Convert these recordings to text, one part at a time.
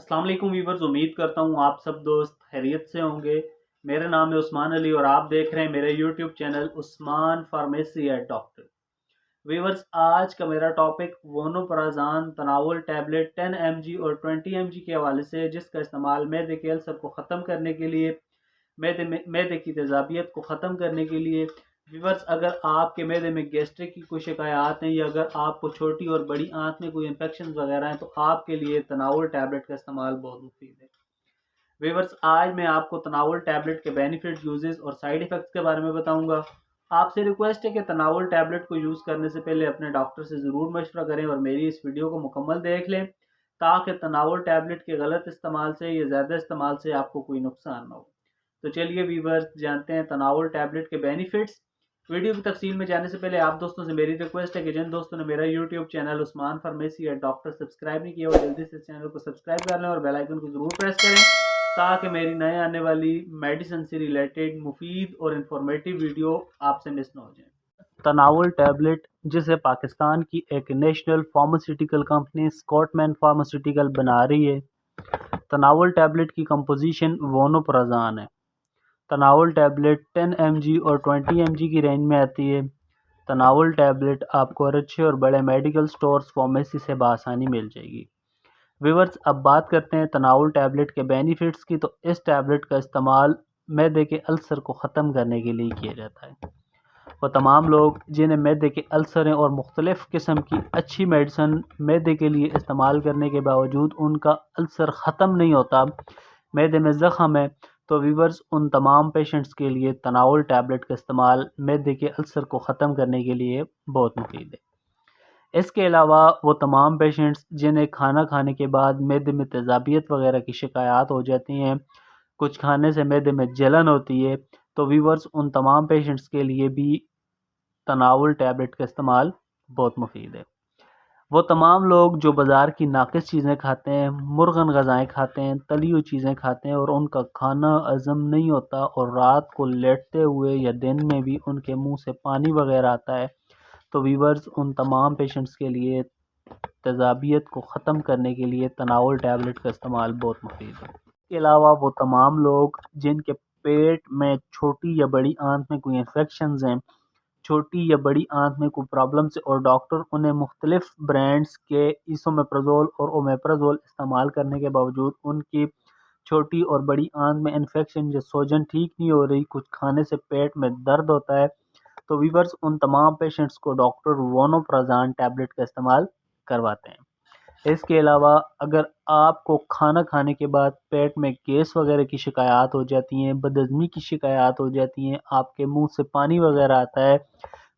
अस्सलाम वालेकुम वीवर्स, उम्मीद करता हूँ आप सब दोस्त खैरियत से होंगे। मेरा नाम है उस्मान अली और आप देख रहे हैं मेरा YouTube channel Usman pharmacy at doctor. Viewers, आज का मेरा टॉपिक वोनोपराज़ान तनावुल टैबलेट 10 mg और 20 mg के हवाले से है, जिसका इस्तेमाल मैदे के अल्सर को ख़त्म करने के लिए, मैदे की तेज़ाबियत को ख़त्म करने के लिए। व्यूअर्स, अगर आपके मैदे में गैस्ट्रिक की कोई शिकायत हैं या अगर आपको छोटी और बड़ी आंत में कोई इन्फेक्शन वगैरह हैं तो आपके लिए तनावुल टैबलेट का इस्तेमाल बहुत मुफीद है। व्यूअर्स, आज मैं आपको तनावुल टैबलेट के बेनिफिट, यूजेस और साइड इफ़ेक्ट्स के बारे में बताऊंगा। आपसे रिक्वेस्ट है कि तनावुल टैबलेट को यूज़ करने से पहले अपने डॉक्टर से ज़रूर मशवरा करें और मेरी इस वीडियो को मुकम्मल देख लें, ताकि तनावुल टैबलेट के गलत इस्तेमाल से या ज़्यादा इस्तेमाल से आपको कोई नुकसान ना हो। तो चलिए वीवर्स, जानते हैं तनावुल टैबलेट के बेनिफिट्स। वीडियो की तफसील में जाने से पहले आप दोस्तों से मेरी रिक्वेस्ट है कि जिन दोस्तों ने मेरा यूट्यूब चैनल उस्मान फार्मेसी या डॉक्टर सब्सक्राइब नहीं किया वो जल्दी से इस चैनल को सब्सक्राइब कर लें और बेल आइकन को ज़रूर प्रेस करें, ताकि मेरी नए आने वाली मेडिसिन से रिलेटेड मुफीद और इंफॉर्मेटिव वीडियो आपसे मिस ना हो जाए। तनावुल टैबलेट, जिसे पाकिस्तान की एक नेशनल फार्मास्यूटिकल कंपनी स्कॉटमैन फार्मास्यूटिकल बना रही है। तनावुल टैबलेट की कंपोजिशन वोनोपराज़ान है। तनावुल टैबलेट 10 mg और 20 mg की रेंज में आती है। तनावुल टैबलेट आपको अच्छे और बड़े मेडिकल स्टोर्स फार्मेसी से बआसानी मिल जाएगी। व्यूअर्स, अब बात करते हैं तनावुल टैबलेट के बेनिफिट्स की। तो इस टैबलेट का इस्तेमाल मैदे के अल्सर को ख़त्म करने के लिए किया जाता है। वो तमाम लोग जिन्हें मैदे के अल्सर हैं और मुख्तलिफ़ किस्म की अच्छी मेडिसिन मैदे के लिए इस्तेमाल करने के बावजूद उनका अल्सर ख़त्म नहीं होता, मैदे में ज़ख़म है, तो वीवर्स उन तमाम पेशेंट्स के लिए तनावुल टैबलेट का इस्तेमाल मैदे के अल्सर को ख़त्म करने के लिए बहुत मुफीद है। इसके अलावा वो तमाम पेशेंट्स जिन्हें खाना खाने के बाद मैदे में तेज़ाबियत वगैरह की शिकायत हो जाती हैं, कुछ खाने से मैदे में जलन होती है, तो वीवर्स उन तमाम पेशेंट्स के लिए भी तनावुल टैबलेट का इस्तेमाल बहुत मुफीद है। वो तमाम लोग जो बाज़ार की नाकिस चीज़ें खाते हैं, मुर्गन ग़ज़ाएँ खाते हैं, तली हुई चीज़ें खाते हैं और उनका खाना हज़म नहीं होता और रात को लेटते हुए या दिन में भी उनके मुंह से पानी वगैरह आता है, तो वीवर्स उन तमाम पेशेंट्स के लिए तेज़ाबियत को ख़त्म करने के लिए तनावुल टैबलेट का इस्तेमाल बहुत मुफीद है। इसके अलावा वो तमाम लोग जिनके पेट में छोटी या बड़ी आंत में कोई इन्फेक्शंस हैं, छोटी या बड़ी आंत में कोई प्रॉब्लम्स है और डॉक्टर उन्हें मुख्तलिफ ब्रांड्स के इसोमेप्राज़ोल और ओमेप्राज़ोल इस्तेमाल करने के बावजूद उनकी छोटी और बड़ी आंत में इन्फेक्शन या सूजन ठीक नहीं हो रही, कुछ खाने से पेट में दर्द होता है, तो वीवर्स उन तमाम पेशेंट्स को डॉक्टर वोनोपराज़ान टैबलेट का इस्तेमाल करवाते हैं। इसके अलावा अगर आपको खाना खाने के बाद पेट में गैस वगैरह की शिकायत हो जाती हैं, बदहज़मी की शिकायत हो जाती हैं, आपके मुंह से पानी वगैरह आता है,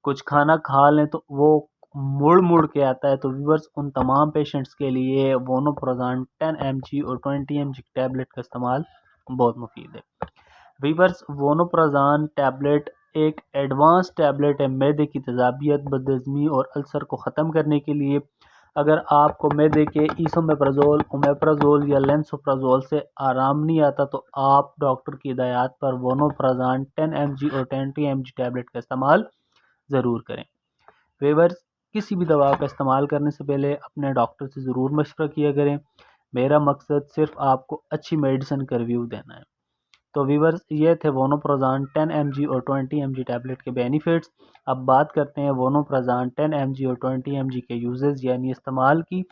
कुछ खाना खा लें तो वो मुड़ मुड़ के आता है, तो व्यूअर्स उन तमाम पेशेंट्स के लिए वोनोपराज़ान 10 mg और 20 mg टैबलेट का इस्तेमाल बहुत मुफीद है। व्यूअर्स, वोनोपराज़ान टैबलेट एक एडवांस टैबलेट है मैदे की तेज़ाबियत, बदहज़मी और अल्सर को ख़त्म करने के लिए। अगर आपको मैदे के इसोमेप्राज़ोल, ओमेप्राज़ोल या लेंसोप्राज़ोल से आराम नहीं आता तो आप डॉक्टर की हिदायत पर वोनोपराज़ान 10 mg और 20 mg टैबलेट का इस्तेमाल ज़रूर करें। व्यूअर्स, किसी भी दवा का इस्तेमाल करने से पहले अपने डॉक्टर से ज़रूर मशवरा किया करें। मेरा मकसद सिर्फ आपको अच्छी मेडिसिन का रिव्यू देना है। तो व्यूअर्स, ये थे वोनोपराज़ान 10 mg और 20 mg टैबलेट के बेनिफिट्स। अब बात करते हैं वोनोपराज़ान 10 mg और 20 mg के यूजेस यानी इस्तेमाल की।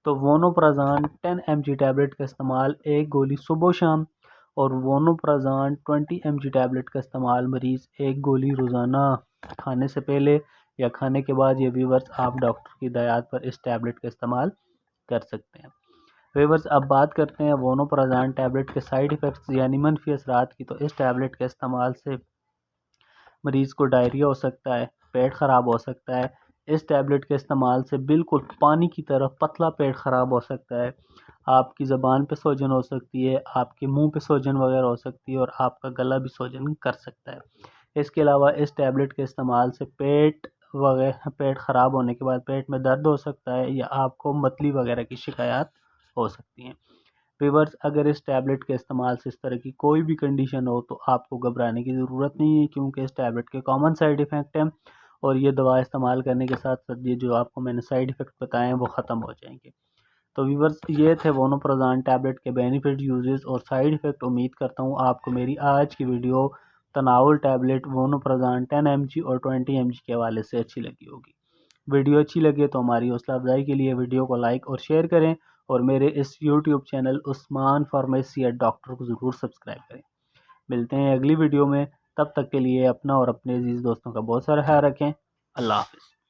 तो वोनोपराज़ान 10 mg टैबलेट का इस्तेमाल एक गोली सुबह शाम और वोनोपराज़ान 20 mg टैबलेट का इस्तेमाल मरीज़ एक गोली रोज़ाना खाने से पहले या खाने के बाद, ये व्यूअर्स आप डॉक्टर की हिदायत पर इस टैबलेट का इस्तेमाल कर सकते हैं। व्यूअर्स, अब बात करते हैं वोनोपराज़ान टैबलेट के साइड इफ़ेक्ट्स यानी मनफी असरात की। तो इस टैबलेट के इस्तेमाल से मरीज़ को डायरिया हो सकता है, पेट ख़राब हो सकता है। इस टैबलेट के इस्तेमाल से बिल्कुल पानी की तरह पतला पेट ख़राब हो सकता है, आपकी ज़बान पे सूजन हो सकती है, आपके मुंह पे सूजन वगैरह हो सकती है और आपका गला भी सूजन कर सकता है। इसके अलावा इस टैबलेट के इस्तेमाल से पेट ख़राब होने के बाद पेट में दर्द हो सकता है या आपको मतली वगैरह की शिकायत हो सकती हैं। व्यूअर्स, अगर इस टैबलेट के इस्तेमाल से इस तरह की कोई भी कंडीशन हो तो आपको घबराने की ज़रूरत नहीं है, क्योंकि इस टैबलेट के कॉमन साइड इफ़ेक्ट हैं और ये दवा इस्तेमाल करने के साथ साथ ये जो आपको मैंने साइड इफ़ेक्ट बताए हैं वो ख़त्म हो जाएंगे। तो व्यूवर्स ये थे वोनोप्रोजान टैबलेट के बेनिफिट, यूजेस और साइड इफ़ेक्ट। उम्मीद करता हूँ आपको मेरी आज की वीडियो तनाउल टैबलेट वोनोप्रोजान 10 mg और 20 mg के हवाले से अच्छी लगी होगी। वीडियो अच्छी लगे तो हमारी हौसला अफजाई के लिए वीडियो को लाइक और शेयर करें और मेरे इस YouTube channel Usman pharmacy at doctor को ज़रूर सब्सक्राइब करें। मिलते हैं अगली वीडियो में, तब तक के लिए अपना और अपने अजीज़ दोस्तों का बहुत सारा ख्याल रखें। अल्लाह हाफ़िज़।